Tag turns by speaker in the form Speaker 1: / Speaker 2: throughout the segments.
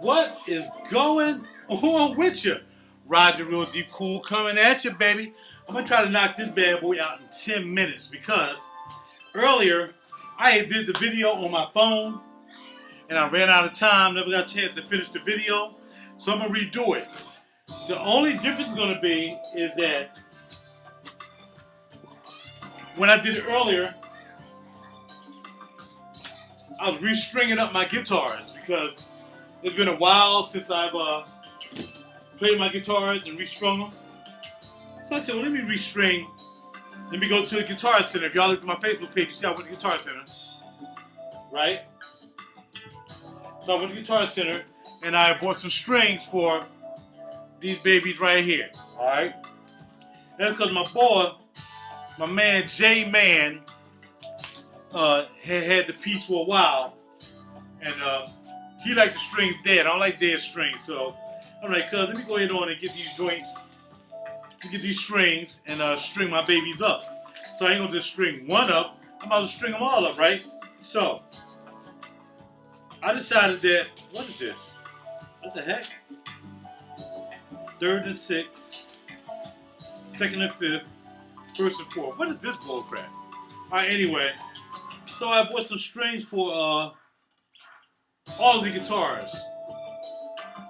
Speaker 1: What is going on with you? RaJuR Deep Cool coming at you, baby. I'm going to try to knock this bad boy out in 10 minutes because earlier I did the video on my phone and I ran out of time, never got a chance to finish the video, so I'm going to redo it. The only difference is going to be is that when I did it earlier, I was restringing up my guitars because it's been a while since I've played my guitars and restrung them. So I said, well, let me restring. Let me go to the Guitar Center. If y'all look at my Facebook page, you see I went to the Guitar Center. Right? So I went to the Guitar Center and I bought some strings for these babies right here. Alright? That's because my boy, my man J-Man, had the piece for a while. And he liked the strings dead. I don't like dead strings. So I'm like, cuz, let me go ahead on and get these joints, get these strings, and string my babies up. So I ain't gonna just string one up. I'm about to string them all up, right? So I decided that, what is this? What the heck? Third and sixth, second and fifth, first and fourth. What is this bullcrap? Alright, anyway. So I bought some strings for all of the guitars.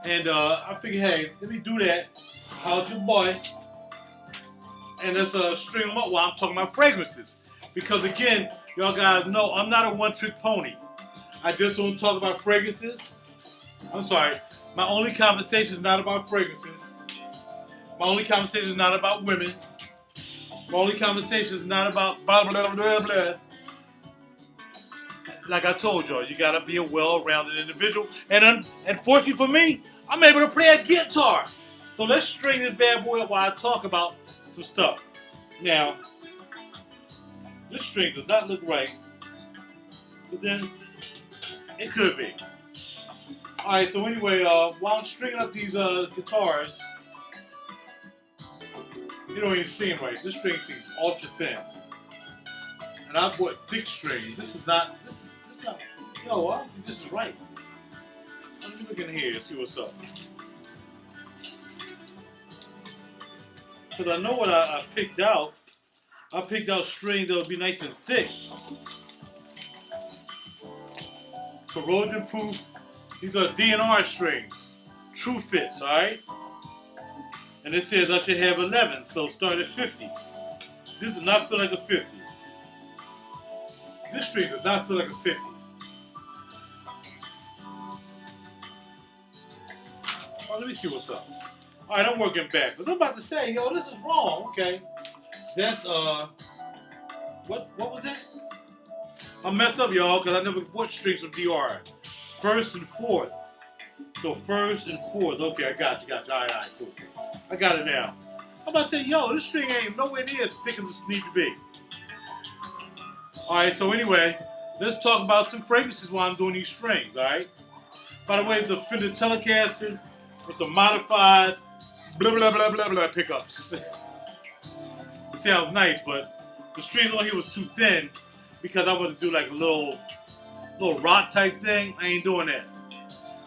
Speaker 1: And I figured, hey, let me do that. How's your boy? And let's string them up while I'm talking about fragrances. Because again, y'all guys know I'm not a one-trick pony. I just don't talk about fragrances. I'm sorry. My only conversation is not about fragrances. My only conversation is not about women. My only conversation is not about blah, blah, blah, blah. Like I told y'all, you gotta be a well-rounded individual. And unfortunately for me, I'm able to play a guitar. So let's string this bad boy up while I talk about some stuff. Now, this string does not look right, but then it could be. Alright, so anyway, while I'm stringing up these guitars, you don't even see them right. This string seems ultra thin. And I bought thick strings. This is not, yo, I don't think this is right. Let me look in here and see what's up. Because I know what I picked out. I picked out strings that would be nice and thick. Corrosion proof. These are DNR strings. True fits, alright? And it says I should have 11, so start at 50. This does not feel like a 50. This string does not feel like a 50. Oh, let me see what's up. Alright, I'm working back. But I'm about to say, yo, this is wrong. Okay. That's, what was that? I messed up, y'all, because I never bought strings from DR. First and fourth. So first and fourth. Okay, I got you. Alright, cool. I got it now. I'm about to say, yo, this string ain't nowhere near as thick as it needs to be. Alright, so anyway, let's talk about some fragrances while I'm doing these strings, alright? By the way, it's a Fender Telecaster with some modified blah blah blah blah blah pickups. It sounds nice, but the strings on here was too thin because I wanted to do like a little rock type thing. I ain't doing that.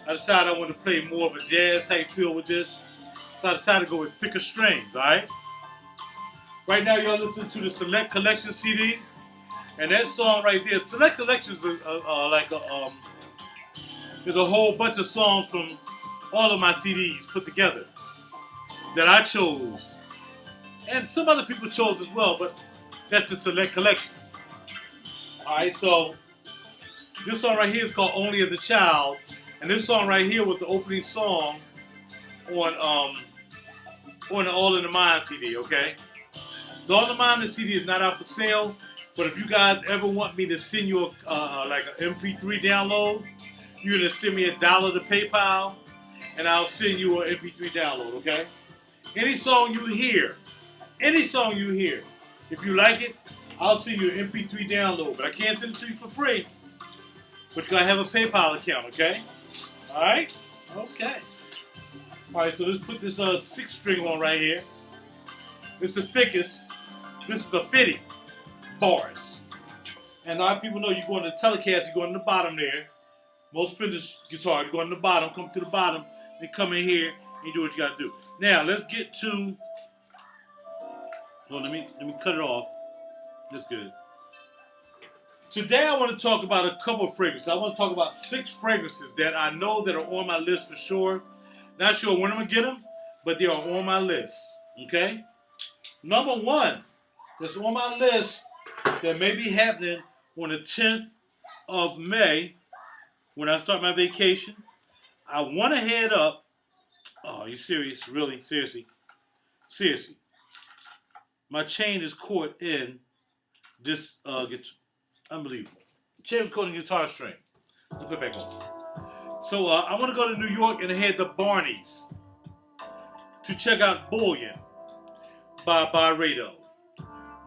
Speaker 1: I decided I wanted to play more of a jazz type feel with this. So I decided to go with thicker strings, alright? Right now y'all listen to the Select Collection CD. And that song right there, Select Collections is there's a whole bunch of songs from all of my CDs put together that I chose. And some other people chose as well, but that's the Select Collection. Alright, so this song right here is called Only as a Child. And this song right here was the opening song on the All in the Mind CD, okay? The All in the Mind CD is not out for sale. But if you guys ever want me to send you like an MP3 download, you're gonna send me $1 to PayPal, and I'll send you an MP3 download. Okay? Any song you hear, if you like it, I'll send you an MP3 download. But I can't send it to you for free. But you gotta have a PayPal account. Okay? All right? Okay. All right. So let's put this 6-string on right here. This is the thickest. This is a 50. Bars. And a lot of people know you go in the Telecaster, you go in the bottom there. Most finished guitar, you go on the bottom, come to the bottom, and come in here and do what you gotta do. Now let's get to. Well, let me cut it off. That's good. Today I want to talk about a couple of fragrances. I want to talk about 6 fragrances that I know that are on my list for sure. Not sure when I'm gonna get them, but they are on my list. Okay. Number 1 that's on my list that may be happening on the 10th of May when I start my vacation. I want to head up. Oh, are you serious? Really? Seriously? Seriously. My chain is caught in this unbelievable. Chain was caught in guitar string. Let's put it back on. So I want to go to New York and head to Barney's to check out Bullion by Byredo.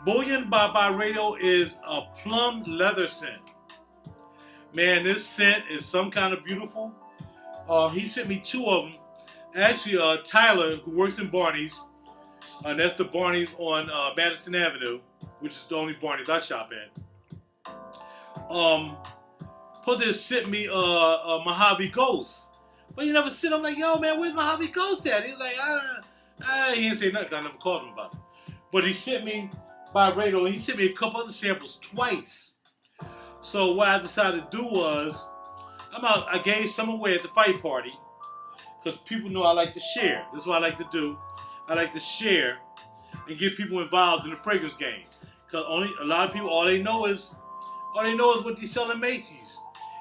Speaker 1: Bullion by Byredo is a plum leather scent. Man, this scent is some kind of beautiful. He sent me 2 of them. Actually, Tyler, who works in Barney's, and that's the Barney's on Madison Avenue, which is the only Barney's I shop at. Sent me a Mojave Ghost. But he never said, I'm like, yo, man, where's Mojave Ghost at? He's like, he didn't say nothing. I never called him about it. But he sent me Byredo. He sent me a couple other samples twice. So what I decided to do was, I gave some away at the fight party because people know I like to share. That's what I like to do. I like to share and get people involved in the fragrance game. Because a lot of people, all they know is what they sell in Macy's.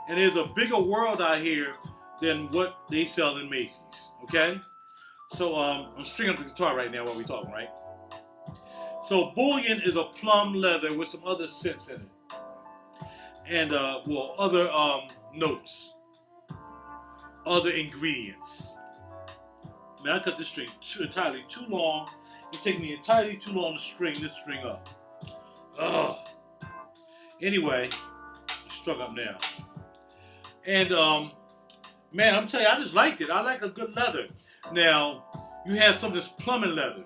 Speaker 1: And there's a bigger world out here than what they sell in Macy's. Okay? So I'm stringing up the guitar right now while we're talking, right? So Bullion is a plum leather with some other scents in it. And other notes. Other ingredients. Man, I cut this string entirely too long. It's taking me entirely too long to string this string up. Ugh. Anyway, struck up now. And man, I'm telling you, I just liked it. I like a good leather. Now, you have some of this plumbing leather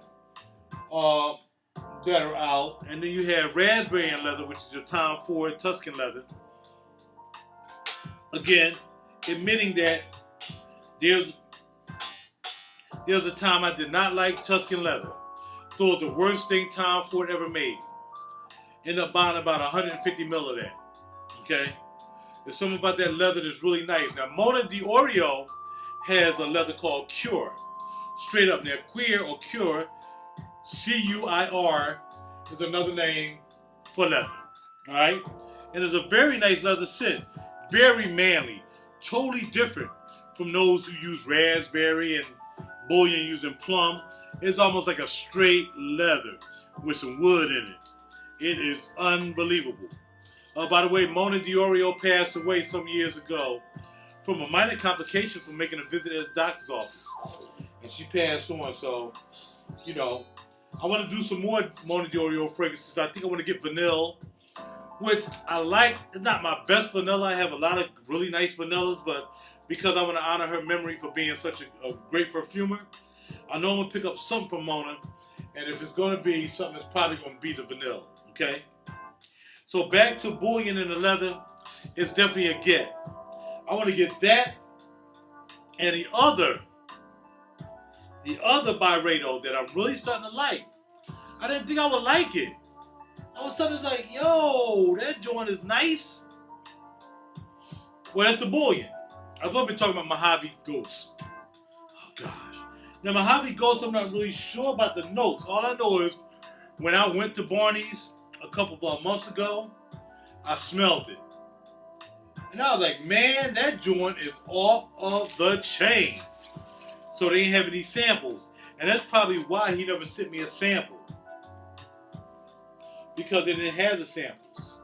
Speaker 1: that are out, and then you have raspberry and leather, which is your Tom Ford Tuscan leather. Again, admitting that there's a time I did not like Tuscan leather. Thought it was the worst thing Tom Ford ever made. Ended up buying about 150 mil of that. Okay? There's something about that leather that's really nice. Now, Mona Diorio has a leather called Cure. Straight up now, Queer or Cure, C-U-I-R, is another name for leather. Alright? And it's a very nice leather scent. Very manly. Totally different from those who use raspberry and Bullion using plum. It's almost like a straight leather with some wood in it. It is unbelievable. By the way, Mona Diorio passed away some years ago from a minor complication from making a visit at the doctor's office. And she passed on, so, you know, I want to do some more Mona Diorio fragrances. I think I want to get vanilla, which I like. It's not my best vanilla. I have a lot of really nice vanillas, but because I want to honor her memory for being such a great perfumer, I know I'm going to pick up something from Mona, and if it's going to be something, it's probably going to be the vanilla, okay? So back to Bullion and the leather, it's definitely a get. I want to get that, and the other Byredo that I'm really starting to like. I didn't think I would like it. All of a sudden it's like, yo, that joint is nice. Well, that's the Bullion. I've been talking about Mojave Ghost. Oh gosh. Now Mojave Ghost, I'm not really sure about the notes. All I know is when I went to Barney's a couple of months ago, I smelled it. And I was like, man, that joint is off of the chain. So they ain't having these samples. And that's probably why he never sent me a sample. Because they didn't have the samples.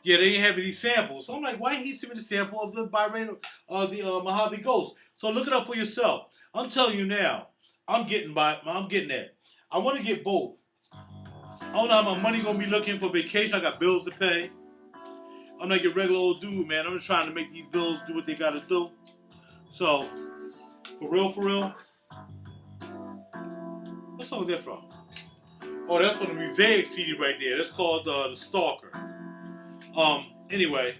Speaker 1: Yeah, they ain't having these samples. So I'm like, why didn't he send me the sample of the Byredo, the Mojave Ghost? So look it up for yourself. I'm telling you now, I'm getting that. I want to get both. I don't know how my money gonna be looking for vacation. I got bills to pay. I'm like a regular old dude, man. I'm just trying to make these bills do what they gotta do. So, for real, what song is that from? Oh, that's from the Mosaic CD right there. That's called the Stalker. Anyway,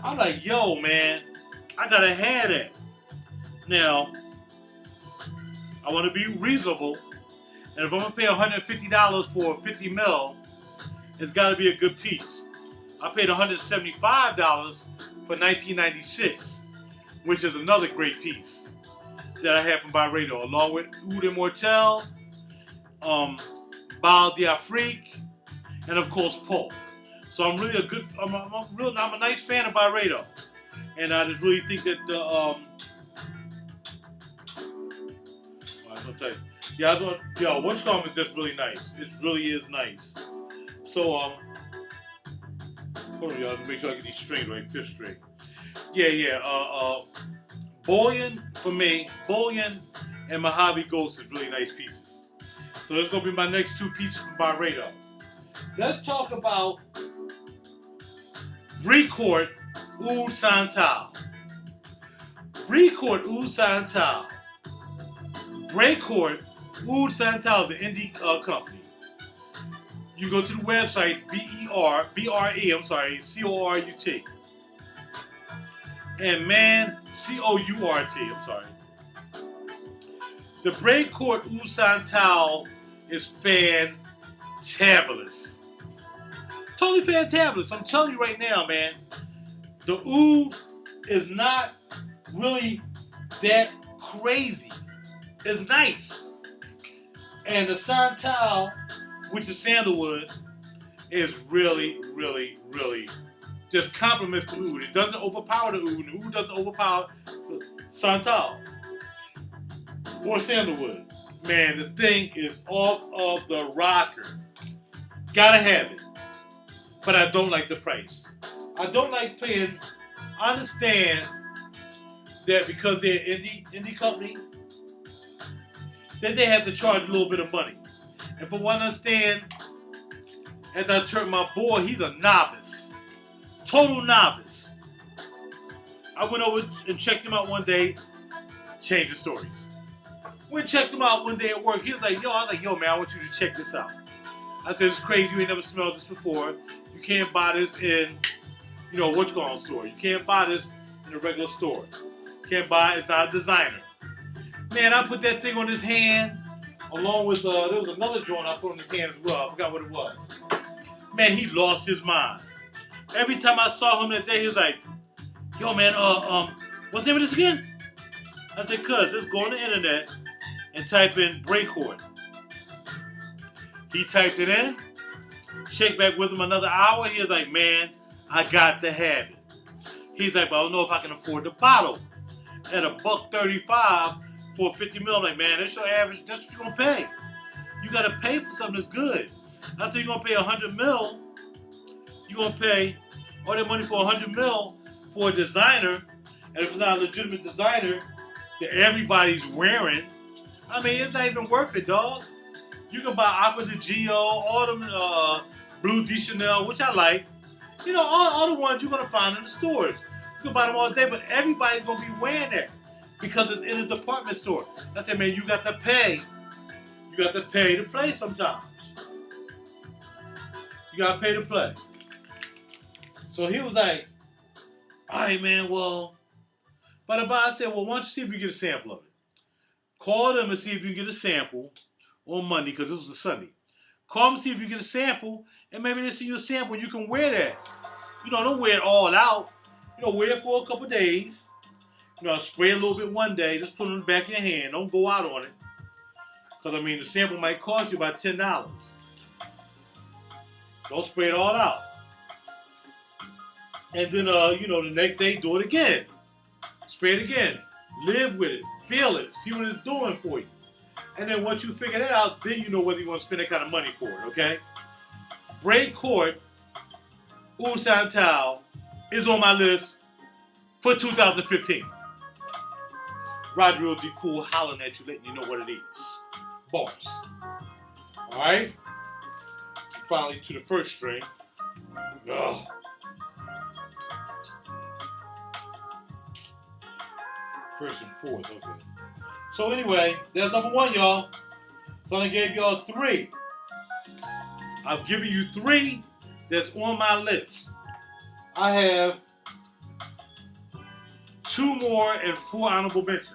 Speaker 1: I'm like, yo, man, I gotta have that. Now, I want to be reasonable, and if I'm gonna pay $150 for 50 mil, it's got to be a good piece. I paid $175 for 1996, which is another great piece that I have from Byredo, along with Oud Immortel, Bal d'Afrique, and of course Pulp. So I'm really I'm a nice fan of Byredo, and I just really think that the what's called is just really nice. It really is nice. So hold on, y'all, make sure I get these strings right, fifth string. Bullion for me, Bullion and Mojave Ghost is really nice pieces. So that's gonna be my next two pieces from Byredo. Let's talk about Brecourt Oud Santal. Brecourt Oud Santal. Brecourt Oud Santal is an indie company. You go to the website Court. And man, Court, I'm sorry. The Brecourt Oud Santal is fantabulous. Totally fantabulous. I'm telling you right now, man. The oud is not really that crazy. It's nice. And the Santal, which is sandalwood, is really, really, really just complements the oud. It doesn't overpower the oud. The oud doesn't overpower the Santal or sandalwood. Man, the thing is off of the rocker. Gotta have it. But I don't like the price. I don't like paying. I understand that because they're an indie company, that they have to charge a little bit of money. And from what I understand, as I turned my boy, he's a novice. Total novice. I went over and checked him out one day, changed the stories. Went and checked him out one day at work. He was like, yo, I was like, yo, man, I want you to check this out. I said, it's crazy, you ain't never smelled this before. You can't buy this in, store. You can't buy this in a regular store. You can't buy it, it's not a designer. Man, I put that thing on his hand, along with, there was another joint I put on his hand as well. I forgot what it was. Man, he lost his mind. Every time I saw him that day, he was like, yo, man, what's the name of this again? I said, cuz, just go on the internet and type in Brecourt. He typed it in, checked back with him another hour. He was like, man, I got to have it. He's like, but I don't know if I can afford the bottle. At $1.35 for 50 mil. I'm like, man, that's your average, that's what you're gonna pay. You gotta pay for something that's good. I said, you're gonna pay 100 mil, you're gonna pay all that money for 100 mil for a designer, and if it's not a legitimate designer that everybody's wearing, I mean, it's not even worth it, dog. You can buy Aqua de Gio, all them Blue de Chanel, which I like. All the ones you're gonna find in the stores. You can buy them all day, but everybody's gonna be wearing that because it's in a department store. I said, man, you got to pay. You got to pay to play sometimes. You got to pay to play. So he was like, all right, man, well, but I said, well, why don't you see if you get a sample of it? Call them and see if you can get a sample on Monday, because this was a Sunday. Call them and see if you get a sample, and maybe they see you a sample, you can wear that. Don't wear it all out. Wear it for a couple days. Spray a little bit one day, just put it in the back of your hand. Don't go out on it. Because, the sample might cost you about $10. Don't spray it all out. And then, the next day, do it again. Spray it again. Live with it. Feel it. See what it's doing for you. And then once you figure that out, then you know whether you want to spend that kind of money for it, okay? Brecourt Oud Santal is on my list for 2015. RaJuR be cool hollering at you, letting you know what it is. Bars. Alright? Finally to the first string. Ugh. First and fourth, okay. So anyway, there's number one, y'all. So I gave y'all 3. I've given you 3 that's on my list. I have 2 more and 4 honorable mentions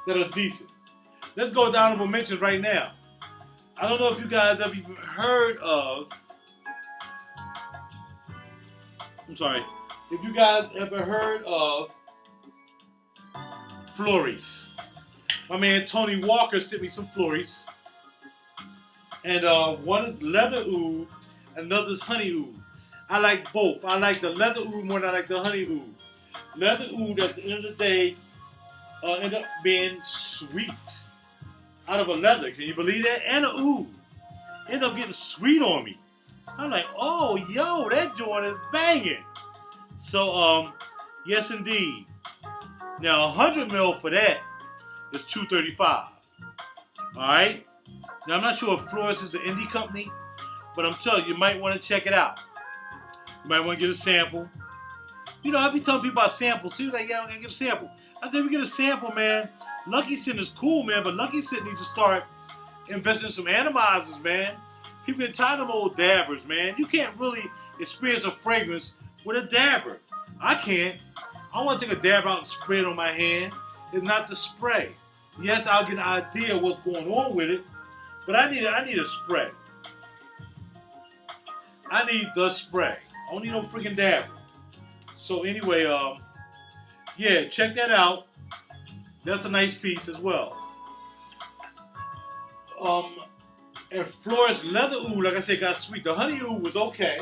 Speaker 1: that are decent. Let's go to honorable mentions right now. I don't know if you guys have even heard of, if you guys ever heard of Floris. My man Tony Walker sent me some Floris. And one is leather oud, and another is honey oud. I like both. I like the leather oud more than I like the honey oud. Leather oud, at the end of the day, end up being sweet out of a leather. Can you believe that? And a oud end up getting sweet on me. I'm like, oh, yo, that joint is banging. So, yes, indeed. Now, 100 mil for that is $235. All right. Now, I'm not sure if Floris is an indie company, but I'm telling you, you might want to check it out. You might want to get a sample. You know, I be telling people about samples. See, like, yeah, I'm going to get a sample. I said, we get a sample, man. Lucky Scent is cool, man, but Lucky Scent needs to start investing in some atomizers, man. People get tired of old dabbers, man. You can't really experience a fragrance with a dabber. I can't. I want to take a dab out and spray it on my hand. It's not the spray. Yes, I'll get an idea of what's going on with it, but I need a spray. I need the spray. I don't need no freaking dabber. So anyway, yeah, check that out. That's a nice piece as well. And Floris leather oud, like I said, got sweet. The honey oud was okay.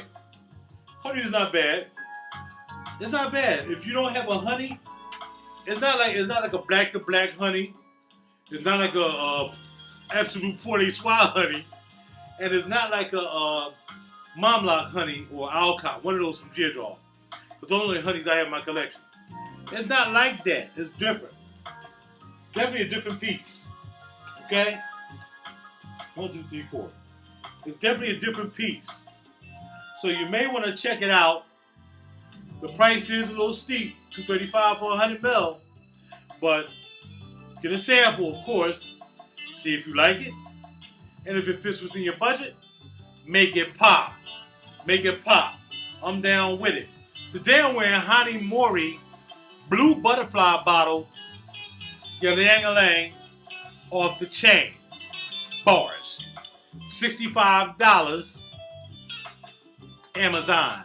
Speaker 1: Honey is not bad. It's not bad. If you don't have a honey, it's not like a black to black honey. It's not like a absolute Port Soir honey, and it's not like a Mamlock honey or Alcott, one of those from Teardrop. But those are the honeys I have in my collection. It's not like that. It's different. Definitely a different piece. Okay? 1, 2, 3, 4. It's definitely a different piece. So you may want to check it out. The price is a little steep, $235 for 100 ml. But get a sample, of course. See if you like it. And if it fits within your budget, make it pop. Make it pop. I'm down with it. Today I'm wearing Hani Mori Blue Butterfly bottle. Yang-a-lang off the chain. Bars. $65. Amazon.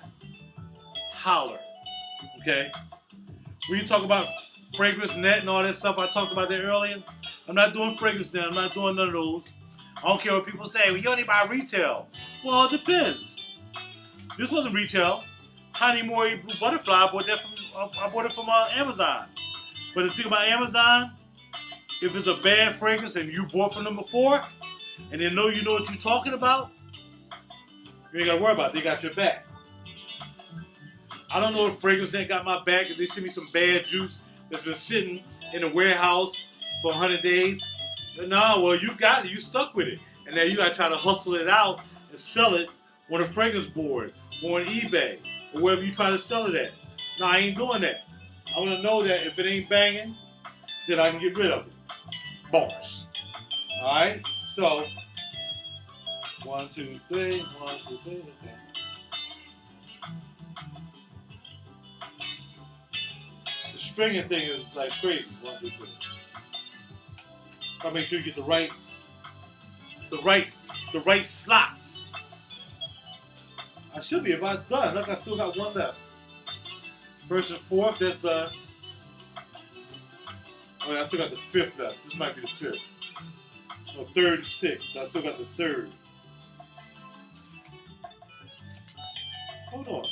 Speaker 1: Holler. Okay? When you talk about fragrance net and all that stuff, I talked about that earlier. I'm not doing fragrance net. I'm not doing none of those. I don't care what people say. Well, you only buy retail. Well, it depends. This wasn't retail. Honey Mori Blue Butterfly, I bought it from Amazon. But the thing about Amazon, if it's a bad fragrance and you bought from them before, and they know you know what you're talking about, you ain't got to worry about it. They got your back. I don't know if Fragrance Net got my back. If they send me some bad juice that's been sitting in the warehouse for 100 days. No, well, you got it. You stuck with it. And now you got to try to hustle it out and sell it on a fragrance board or on eBay or wherever you try to sell it at. No, I ain't doing that. I want to know that if it ain't banging, then I can get rid of it. Bars. All right? So, 1, 2, 3, 1, 2, 3, okay. The stringing thing is like crazy. 1, 2, 3. I'll make sure you get the right slots. I should be about done. Look, I still got one left. First and fourth, that's the. Oh, I still got the fifth left. This might be the fifth. No, third and sixth. So I still got the third. Hold on.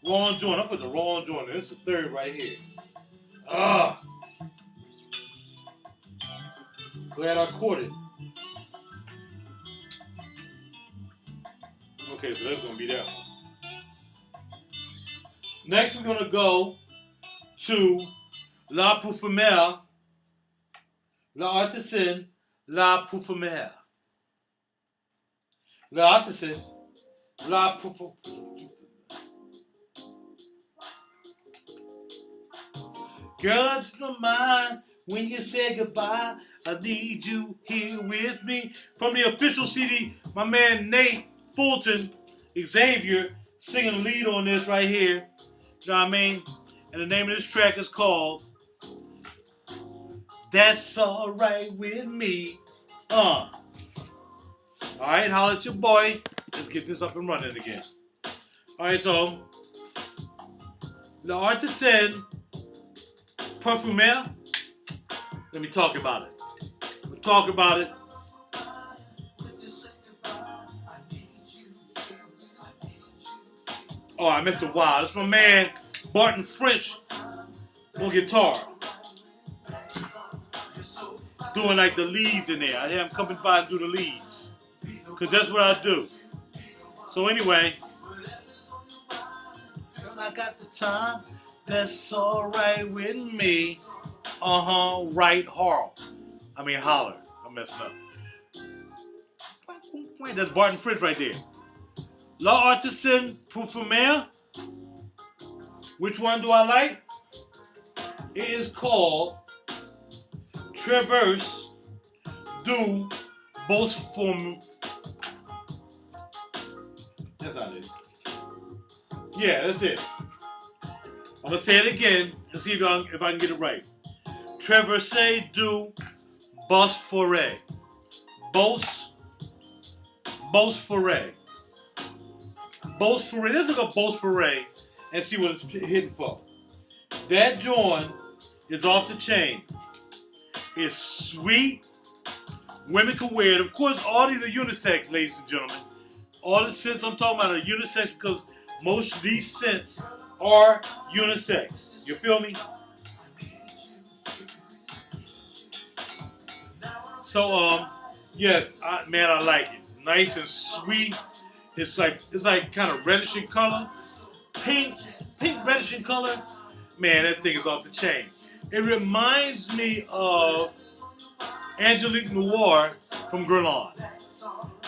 Speaker 1: Wrong joint. I put the wrong joint in. This is the third right here. Ah. Glad I caught it. Okay, so that's going to be that one. Next, we're going to go to La Perfumer, L'Artisan, La Perfumer. L'Artisan, La Perfumer. Girl, I just don't mind When you say goodbye, I need you here with me. From the official CD, my man Nate Fulton, Xavier, singing the lead on this right here. You know what I mean? And the name of this track is called That's Alright With Me. Alright, holla at your boy. Let's get this up and running again. Alright, so the artisan Perfumer. Let me talk about it. We'll talk about it. Oh, I missed a while. That's my man Barton French on guitar. Doing like the leads in there. I have him coming by and do the leads. Because that's what I do. So anyway. Girl, I got the time. That's alright with me. Right, holler. I'm messing up. Wait, that's Barton French right there. La Artisan Perfumer. Which one do I like? It is called Traverse du Bosphore. That's not it. Yeah, that's it. I'm going to say it again and see if I can get it right. Traverse du Bosphore. Bosphore. Bosphore. Let's look up Bosphore and see what it's hitting for. That joint is off the chain. It's sweet. Women can wear it. Of course, all these are unisex, ladies and gentlemen. All the scents I'm talking about are unisex because most of these scents are unisex. You feel me? So, yes, I like it. Nice and sweet. It's like kind of reddish in color. Pink reddish in color. Man, that thing is off the chain. It reminds me of Angelique Noir from Guerlain.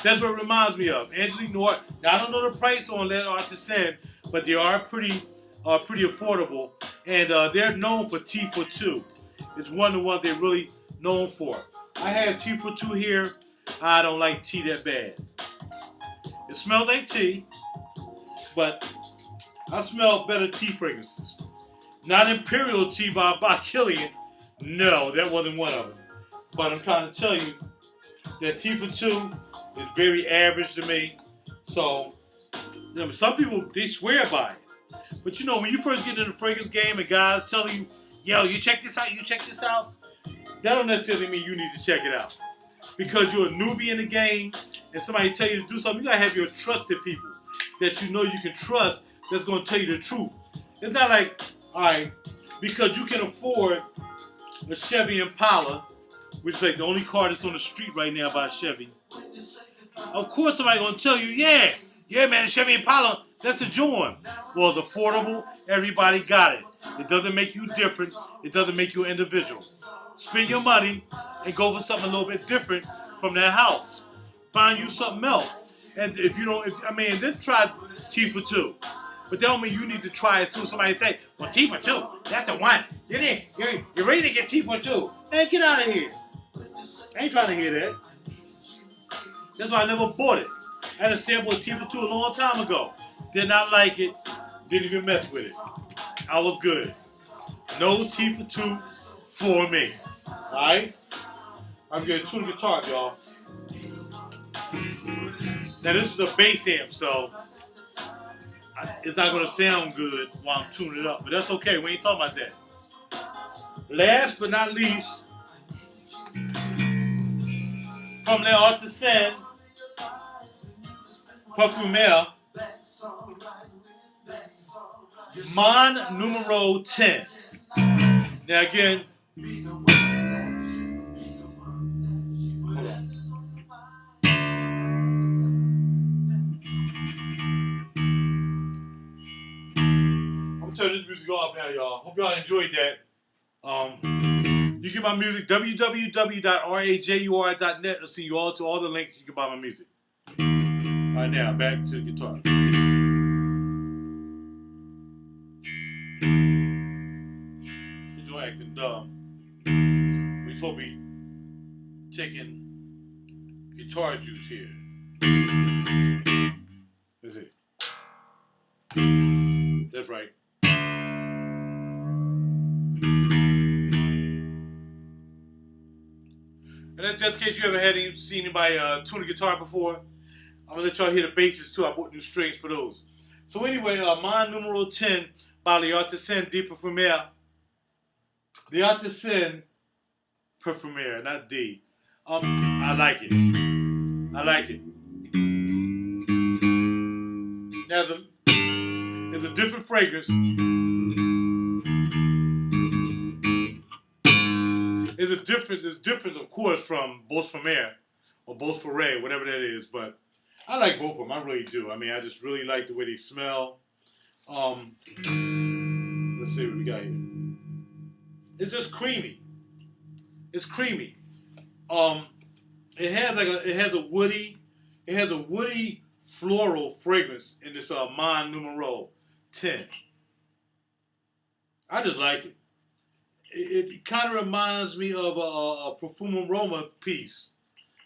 Speaker 1: That's what it reminds me of. Angelique Noir. Now, I don't know the price on that artisan, but they are pretty affordable. And they're known for tea for two. It's one of the ones they're really known for. I have tea for two here. I don't like tea that bad. It smells like tea, but I smell better tea fragrances. Not Imperial Tea by Killian. No, that wasn't one of them. But I'm trying to tell you that tea for two is very average to me. So, some people, they swear by it. But when you first get in the fragrance game and guys telling you, yo, you check this out, that don't necessarily mean you need to check it out. Because you're a newbie in the game and somebody tell you to do something, you gotta have your trusted people that you know you can trust that's gonna tell you the truth. It's not like, all right, because you can afford a Chevy Impala, which is like the only car that's on the street right now by Chevy. Of course somebody gonna tell you, yeah man, the Chevy Impala, that's a joint. Well, it's affordable, everybody got it. It doesn't make you different, it doesn't make you an individual. Spend your money and go for something a little bit different from that house. Find you something else. And then try tea for two. But that don't mean you need to try it soon. Somebody say, well, tea for two, that's the one. You're ready to get tea for two. Man, get out of here. I ain't trying to hear that. That's why I never bought it. I had a sample of tea for two a long time ago. Did not like it. Didn't even mess with it. I was good. No tea for two for me. Alright? I'm going to tune the guitar, y'all. Now, this is a bass amp, so it's not going to sound good while I'm tuning it up. But that's okay. We ain't talking about that. Last but not least, from the artisan Perfumer, Mon Numero 10. Now again, I'm gonna turn this music off now, y'all. Hope y'all enjoyed that. You get my music, www.rajur.net. I'll send you all to all the links. You can buy my music. All right, now back to the guitar. Enjoy acting dumb. We supposed to be taking guitar juice here. Let's see. That's right. And that's just in case you ever seen anybody tune a guitar before. I'm gonna let y'all hear the basses too. I bought new strings for those. So anyway, my numero 10 by the Artisan de Perfumer. The Artisan Perfumer, not D. I like it. I like it. Now there's a different fragrance. It's different, of course, from Boss Perfumer or Boss Foray, whatever that is. But I like both of them. I really do. I mean, I just really like the way they smell. Let's see what we got here. It's just creamy. It's creamy. It has a woody floral fragrance in this Mon Numero 10. I just like it. It kind of reminds me of a Perfume Aroma piece.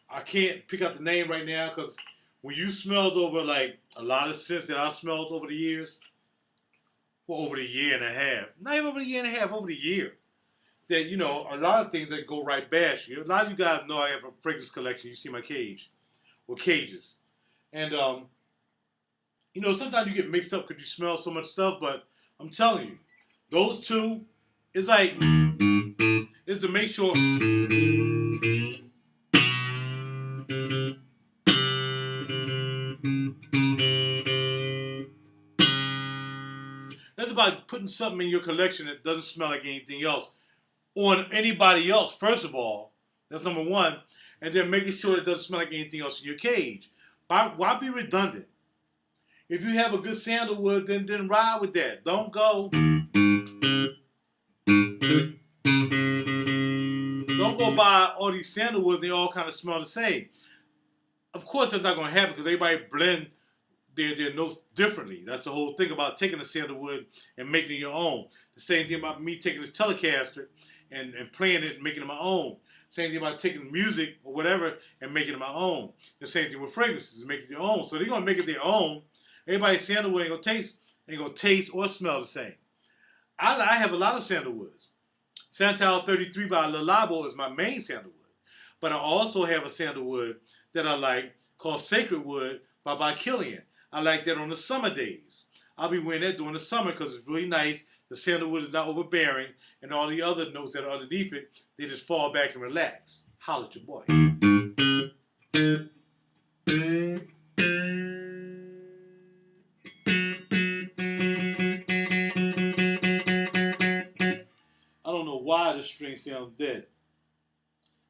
Speaker 1: I can't pick out the name right now because when you smelled over like a lot of scents that I've smelled over the years, well, over the year and a half, not even over the year and a half, over the year, that, you know, a lot of things that go right past you. A lot of you guys know I have a fragrance collection. You see my cage, or cages. And, you know, sometimes you get mixed up because you smell so much stuff, but I'm telling you, those two, it's like, it's to make sure. That's about putting something in your collection that doesn't smell like anything else on anybody else, first of all. That's number one. And then making sure it doesn't smell like anything else in your cage. Why be redundant? If you have a good sandalwood, then ride with that. Don't go buy all these sandalwoods and they all kind of smell the same. Of course, that's not going to happen because everybody blend their notes differently. That's the whole thing about taking a sandalwood and making it your own. The same thing about me taking this Telecaster and playing it and making it my own. Same thing about taking music or whatever and making it my own. The same thing with fragrances, making it your own. So they're going to make it their own. Everybody's sandalwood ain't going to taste or smell the same. I have a lot of sandalwoods. Santal 33 by Le Labo is my main sandalwood. But I also have a sandalwood that I like called Sacred Wood by Killian. I like that on the summer days. I'll be wearing that during the summer because it's really nice. The sandalwood is not overbearing, and all the other notes that are underneath it, they just fall back and relax. Holla at your boy. I don't know why this string sounds dead.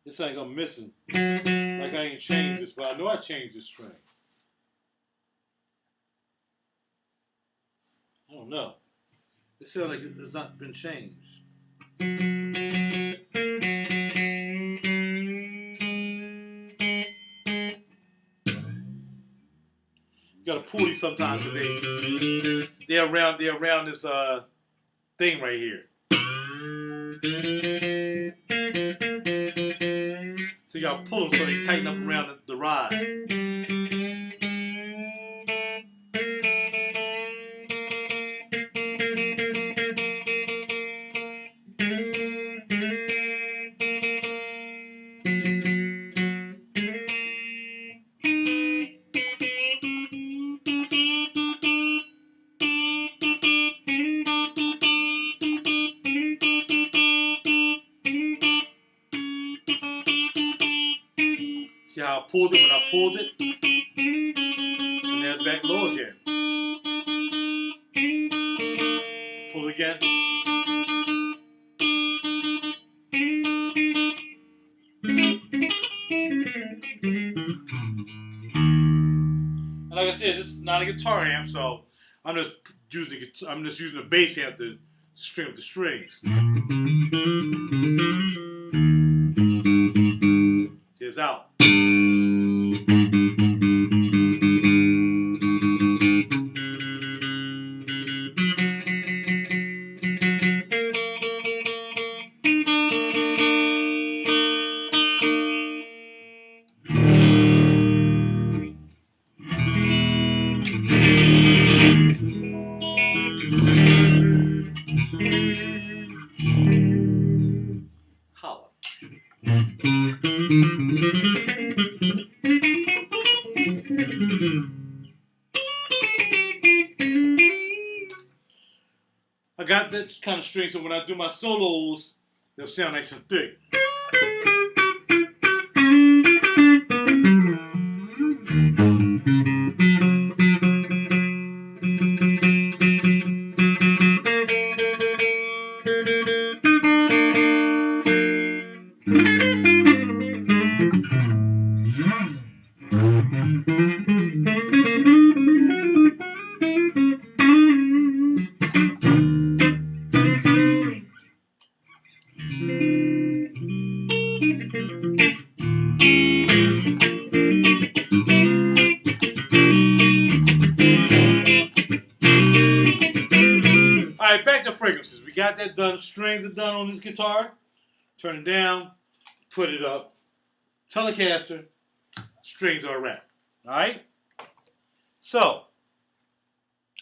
Speaker 1: It's like I'm missing. Like I ain't changed this, but I know I changed this string. I don't know. It sounds like it's not been changed. You gotta pull these sometimes because they're around this thing right here. So you gotta pull them so they tighten up around the ride. See how I pulled it when I pulled it? And then back low again. Pull it again. And like I said, this is not a guitar amp, so I'm just using a bass amp to string up the strings. See, it's out. I got that kind of string, so when I do my solos, they'll sound nice and thick. Alright, back to fragrances. We got that done. Strings are done on this guitar. Turn it down. Put it up. Telecaster. Strings are a wrap. Alright? So,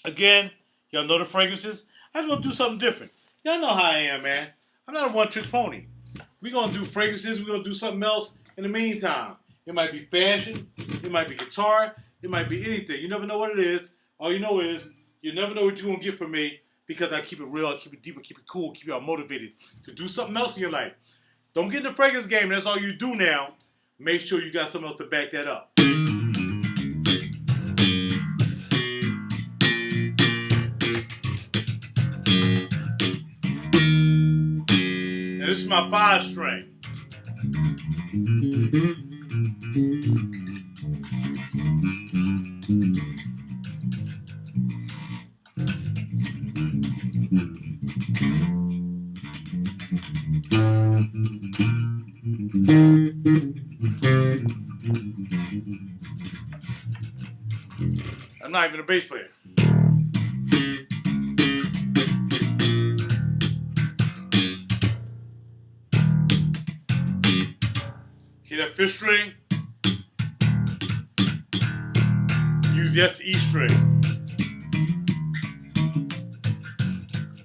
Speaker 1: again, y'all know the fragrances. I just want to do something different. Y'all know how I am, man. I'm not a one-trick pony. We're going to do fragrances. We're going to do something else in the meantime. It might be fashion. It might be guitar. It might be anything. You never know what it is. All you know is you never know what you're going to get from me because I keep it real, I keep it deep, I keep it cool, keep y'all motivated to do something else in your life. Don't get in the fragrance game. That's all you do now. Make sure you got something else to back that up. And this is my 5-string. I'm not even a bass player. Hear that 5th string? Use the S to E string.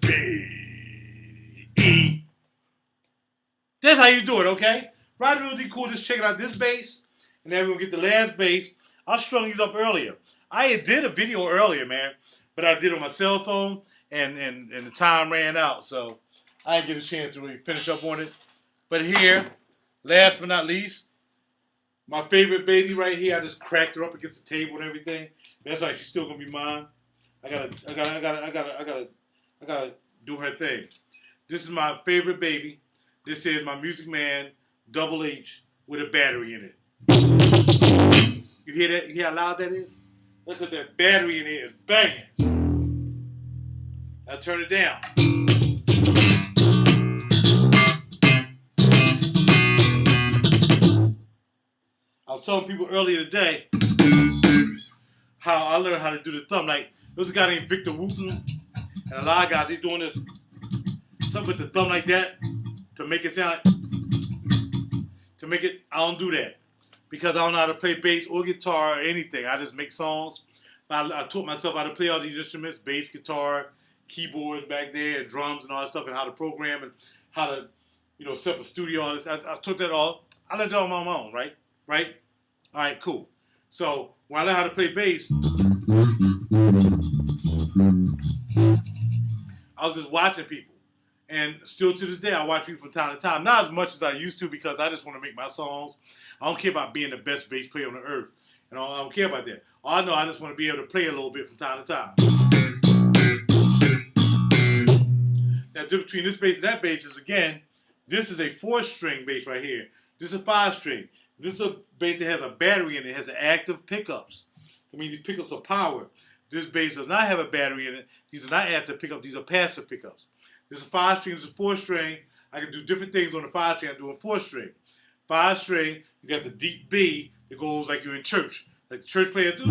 Speaker 1: B, E. That's how you do it, okay? RaJuR cool. Just check out this bass, and then we'll get the last bass. I strung these up earlier. I did a video earlier, man, but I did it on my cell phone, and the time ran out, so I didn't get a chance to really finish up on it. But here, last but not least, my favorite baby right here. I just cracked her up against the table and everything. That's like she's still gonna be mine. I gotta do her thing. This is my favorite baby. This is my Music Man Double H with a battery in it. You hear that? You hear how loud that is? Look at that battery in it is banging. Now turn it down. I was telling people earlier today how I learned how to do the thumb. Like, there was a guy named Victor Wooten, and a lot of guys, they doing this, something with the thumb like that to make it sound, I don't do that. Because I don't know how to play bass or guitar or anything. I just make songs. I taught myself how to play all these instruments, bass, guitar, keyboards back there, and drums and all that stuff, and how to program and how to, set up a studio. All this. I taught that all. I learned that all on my own, right? Right? All right, cool. So when I learned how to play bass, I was just watching people. And still to this day, I watch people from time to time. Not as much as I used to because I just want to make my songs. I don't care about being the best bass player on the earth. I don't care about that. All I know, I just want to be able to play a little bit from time to time. Now, the difference between this bass and that bass is, again, this is a 4-string bass right here. This is a 5-string. This is a bass that has a battery in it. It has active pickups. I mean, these pickups are power. This bass does not have a battery in it. These are not active pickups. These are passive pickups. This is a 5-string. This is a 4-string. I can do different things on the 5-string. I do a 4-string. 5-string, you got the deep B that goes like you're in church. Like the church player, they do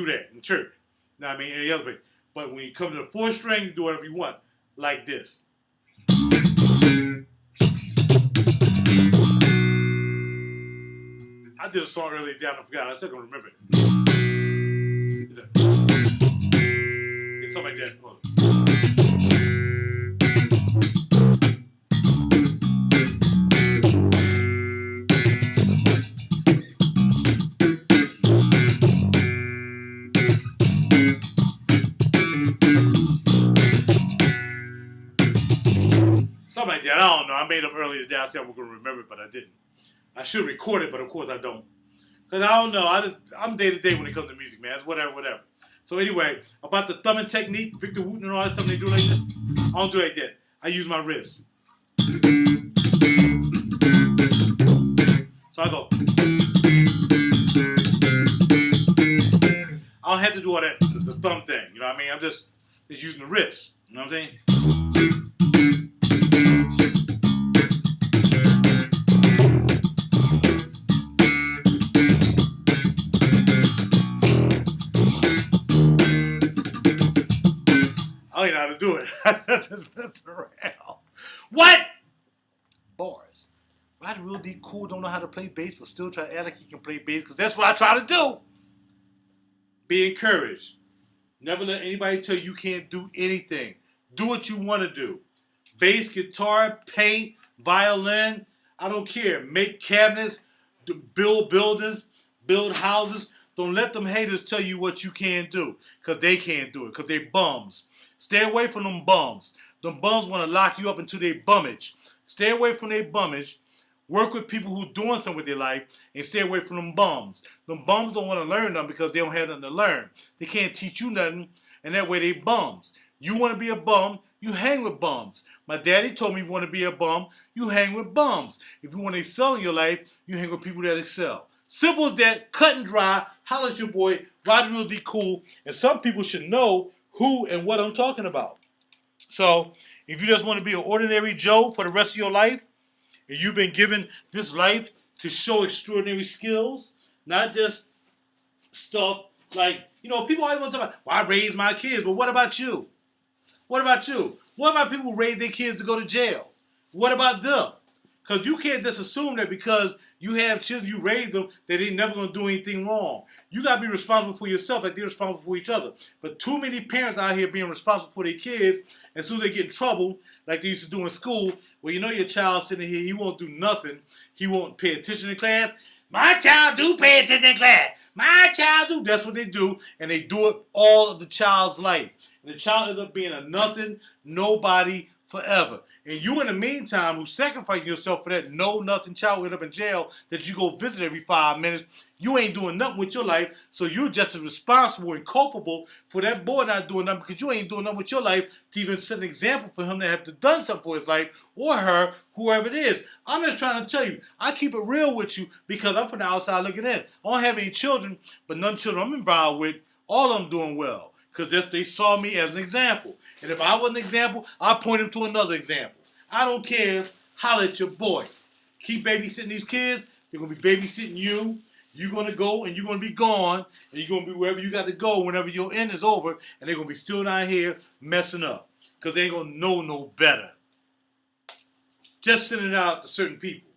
Speaker 1: that in church. You know what I mean? Any other way. But when you come to the 4-string, you do whatever you want. Like this. I did a song earlier down, I forgot. I still gonna remember it. It's something like that. Hold on. made up earlier today. I said I was going to remember it, but I didn't. I should record it, but of course I don't. Because I don't know. I'm day to day when it comes to music, man. It's whatever. So anyway, about the thumbing technique, Victor Wooten and all that stuff they do like this, I don't do like that. I use my wrist. So I go. I don't have to do all that, the thumb thing. You know what I mean? I'm just using the wrist. You know what I'm saying? I don't even know how to do it. Just mess around. What? Bars. RaJuR D cool don't know how to play bass, but still try to act like he can play bass, because that's what I try to do. Be encouraged. Never let anybody tell you can't do anything. Do what you want to do. Bass, guitar, paint, violin, I don't care. Make cabinets, build buildings, build houses. Don't let them haters tell you what you can't do, because they can't do it, because they bums. Stay away from them bums. Them bums want to lock you up into their bummage. Stay away from their bummage. Work with people who doing something with their life, and stay away from them bums. Them bums don't want to learn nothing because they don't have nothing to learn. They can't teach you nothing, and that way they bums. You want to be a bum, you hang with bums. My daddy told me if you want to be a bum, you hang with bums. If you want to excel in your life, you hang with people that excel. Simple as that, cut and dry. Holla at your boy, RaJuR D Cool. And some people should know who and what I'm talking about. So, if you just want to be an ordinary Joe for the rest of your life, and you've been given this life to show extraordinary skills, not just stuff like, you know, people always want to talk about, well, I raised my kids, but what about you? What about you? What about people who raise their kids to go to jail? What about them? Because you can't just assume that because you have children, you raise them, that they're never going to do anything wrong. You got to be responsible for yourself like they're responsible for each other. But too many parents out here being responsible for their kids, and as soon as they get in trouble, like they used to do in school, well, you know your child sitting here, he won't do nothing. He won't pay attention in class. My child do pay attention in class. My child do. That's what they do, and they do it all of the child's life. And the child ends up being a nothing, nobody, forever. And you, in the meantime, who sacrificing yourself for that no-nothing child who end up in jail that you go visit every 5 minutes, you ain't doing nothing with your life, so you're just as responsible and culpable for that boy not doing nothing, because you ain't doing nothing with your life to even set an example for him to have to done something for his life, or her, whoever it is. I'm just trying to tell you, I keep it real with you because I'm from the outside looking in. I don't have any children, but none of the children I'm involved with, all of them doing well, because they saw me as an example. And if I was an example, I'll point them to another example. I don't care. Holla at your boy. Keep babysitting these kids. They're going to be babysitting you. You're going to go and you're going to be gone. And you're going to be wherever you got to go whenever your end is over. And they're going to be still down here messing up. Because they ain't going to know no better. Just send it out to certain people.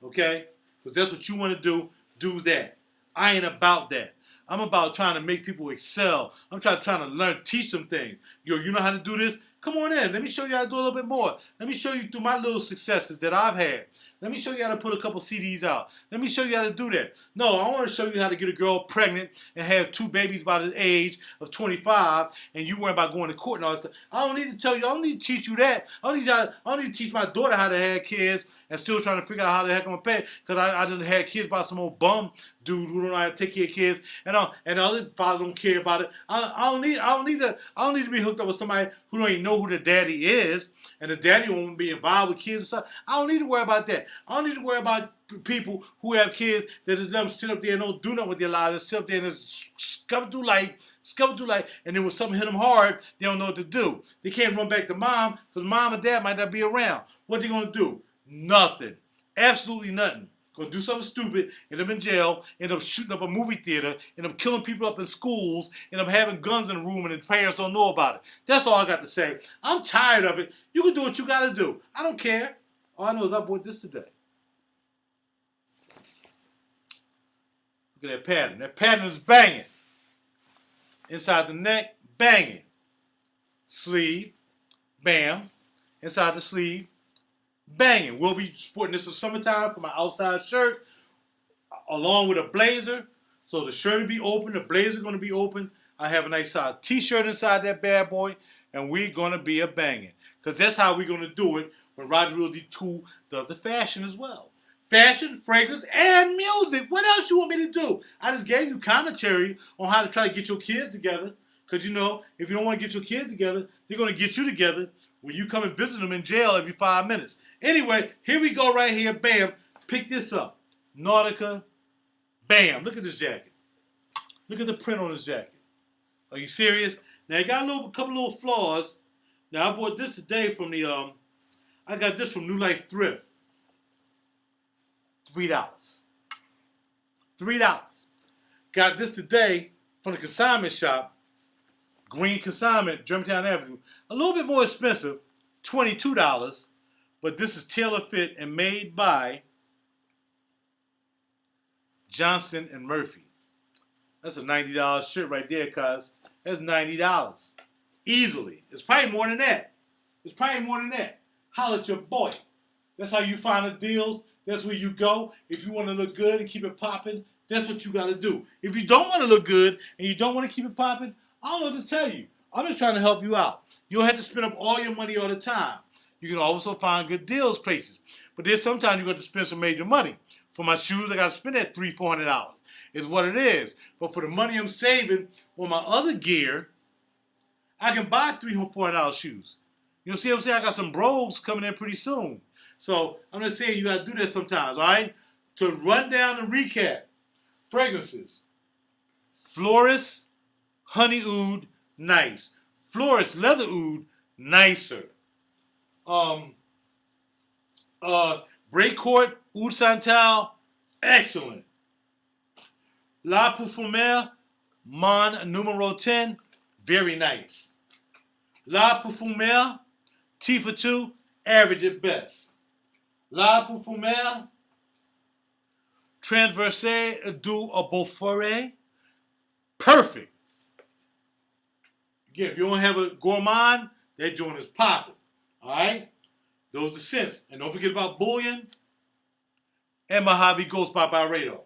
Speaker 1: Okay? Because that's what you want to do. Do that. I ain't about that. I'm about trying to make people excel. I'm trying to learn, teach them things. Yo, you know how to do this? Come on in. Let me show you how to do a little bit more. Let me show you through my little successes that I've had. Let me show you how to put a couple CDs out. Let me show you how to do that. No, I want to show you how to get a girl pregnant and have 2 babies by the age of 25, and you worry about going to court and all that stuff. I don't need to tell you. I don't need to teach you that. I don't need to teach my daughter how to have kids and still trying to figure out how the heck I'm going to pay, because I done had kids by some old bum dude who don't know how to take care of kids, and the other father don't care about it. I don't need to be hooked up with somebody who don't even know who the daddy is, and the daddy won't be involved with kids and stuff. I don't need to worry about that. I don't need to worry about people who have kids that just let them sit up there and don't do nothing with their lives, and sit up there and just scum through life, and then when something hit them hard, they don't know what to do. They can't run back to mom, because mom and dad might not be around. What they going to do? Nothing. Absolutely nothing. Gonna do something stupid, end up in jail, end up shooting up a movie theater, end up killing people up in schools, end up having guns in the room and the parents don't know about it. That's all I got to say. I'm tired of it. You can do what you gotta do. I don't care. All I know is I bought this today. Look at that pattern. That pattern is banging. Inside the neck, banging. Sleeve, bam. Inside the sleeve, banging. We'll be sporting this in summertime for my outside shirt, along with a blazer. So the shirt will be open, the blazer going to be open. I have a nice size t-shirt inside that bad boy, and we're going to be a banging. Because that's how we're going to do it But RaJuR D2 does the fashion as well. Fashion, fragrance, and music. What else you want me to do? I just gave you commentary on how to try to get your kids together. Because, you know, if you don't want to get your kids together, they're going to get you together when you come and visit them in jail every 5 minutes. Anyway, here we go right here. Bam. Pick this up. Nautica. Bam. Look at this jacket. Look at the print on this jacket. Are you serious? Now, it got a couple little flaws. Now, I bought this today from the, I got this from New Life Thrift. $3. $3. Got this today from the consignment shop. Green Consignment, Germantown Avenue. A little bit more expensive, $22. But this is tailor fit and made by Johnston and Murphy. That's a $90 shirt right there, cuz. That's $90. Easily. It's probably more than that. It's probably more than that. Holla at your boy. That's how you find the deals. That's where you go. If you want to look good and keep it popping, that's what you got to do. If you don't want to look good and you don't want to keep it popping, I don't know what to tell you. I'm just trying to help you out. You don't have to spend up all your money all the time. You can also find good deals places. But there's sometimes you got to spend some major money. For my shoes, I got to spend that $300, $400. Is what it is. But for the money I'm saving on my other gear, I can buy $300, $400 shoes. You know, see what I'm saying? I got some bros coming in pretty soon. So I'm just saying you got to do that sometimes, all right? To run down and recap. Fragrances. Floris, honey oud, nice. Floris, leather oud, nicer. Brecourt, oud santal, excellent. La Perfumer, Mon numero 10, very nice. La Perfumer, T for 2, average at best. La Perfumer, Transverse du Beaufort, perfect. Again, if you don't have a gourmand, that joint is popping. Alright? Those are scents. And don't forget about Bullion and Mojave Ghost by Byredo.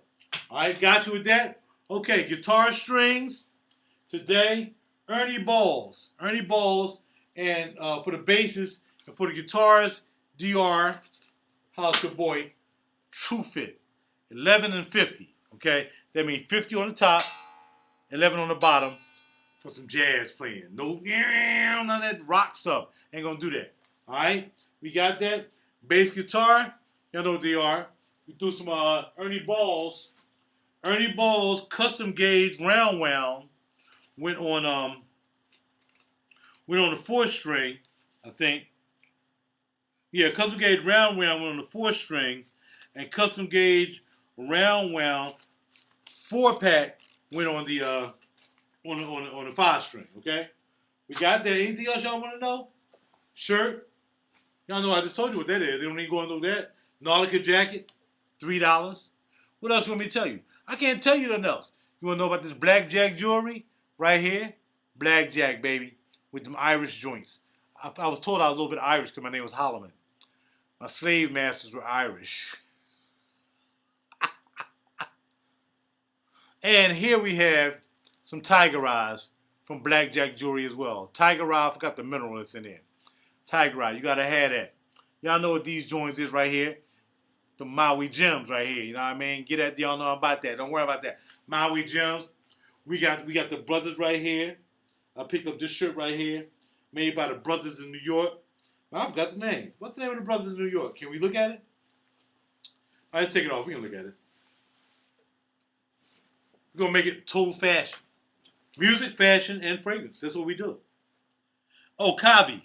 Speaker 1: Alright, got you with that? Okay, guitar strings today, Ernie Balls. Ernie Balls, and for the basses and for the guitars, DR, how's your boy, True Fit. 11 and 50. Okay? That means 50 on the top, 11 on the bottom for some jazz playing. No, none of that rock stuff. Ain't gonna do that. Alright? We got that. Bass guitar, y'all know what they are. We do some Ernie Balls. Ernie Balls custom gauge round wound went on the 4th string, I think. Yeah, custom gauge round wound went on the 4th string, and custom gauge round wound 4-pack went on the on the 5 string. Okay, we got that. Anything else y'all want to know? Shirt. Y'all know I just told you what that is. They don't need to go into that. Nautica jacket, $3. What else you want me to tell you? I can't tell you nothing else. You want to know about this blackjack jewelry? Right here? Blackjack, baby. With them Irish joints. I was told I was a little bit Irish because my name was Holloman. My slave masters were Irish. And here we have some Tiger Eyes from Blackjack Jewelry as well. Tiger Eye, I forgot the mineral that's in there. Tiger Eye, you got to have that. Y'all know what these joints is right here. The Maui gems right here, you know what I mean? Get that, y'all know about that. Don't worry about that. Maui gems. We got the brothers right here. I picked up this shirt right here, made by the brothers in New York. I forgot the name. What's the name of the brothers in New York? Can we look at it? All right, let's take it off. We can look at it. We're gonna make it total fashion, music, fashion, and fragrance. That's what we do. Oh, Kavi,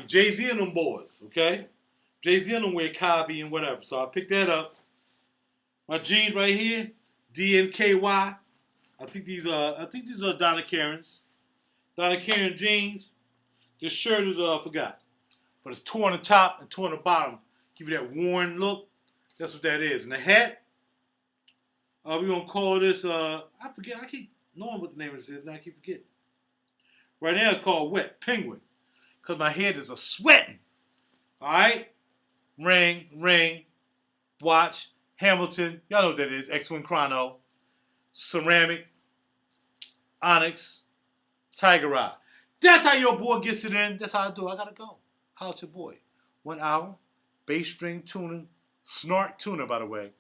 Speaker 1: Jay-Z and them boys. Okay. Jay-Z and them wear Kavi and whatever. So I picked that up. My jeans right here, DNKY. I think these are Donna Karen's. Donna Karen jeans. This shirt is I forgot. But it's torn on the top and torn on the bottom. Give you that worn look. That's what that is. And the hat, we're gonna call this I forget, I keep knowing what the name of this is, now I keep forgetting. Right now it's called Wet Penguin. Cause my head is a sweating. Alright? Ring, watch, Hamilton, y'all know what that is, X1 Chrono, ceramic, onyx, Tiger Eye. That's how your boy gets it in. That's how I do. I gotta go. How's your boy? 1 hour. Bass string tuning. Snark tuner, by the way.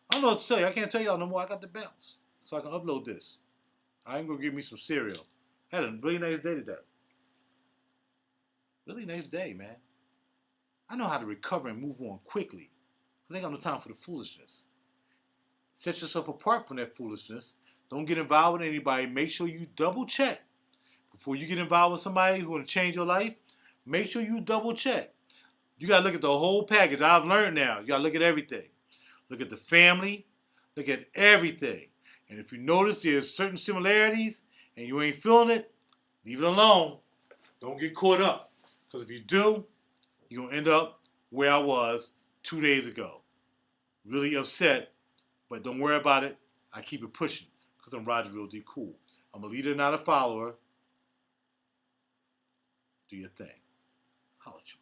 Speaker 1: I don't know what to tell you. I can't tell y'all no more. I got the bounce. So I can upload this. I'm going to give me some cereal. I had a really nice day today. Really nice day, man. I know how to recover and move on quickly. I think I have no time for the foolishness. Set yourself apart from that foolishness. Don't get involved with anybody. Make sure you double check. Before you get involved with somebody who's going to change your life, make sure you double check. You got to look at the whole package. I've learned now. You got to look at everything. Look at the family. Look at everything. And if you notice there's certain similarities and you ain't feeling it, leave it alone. Don't get caught up. Because if you do, you're going to end up where I was 2 days ago. Really upset, but don't worry about it. I keep it pushing because I'm RaJuR D. Cool. I'm a leader, not a follower. Do your thing. Holla at you.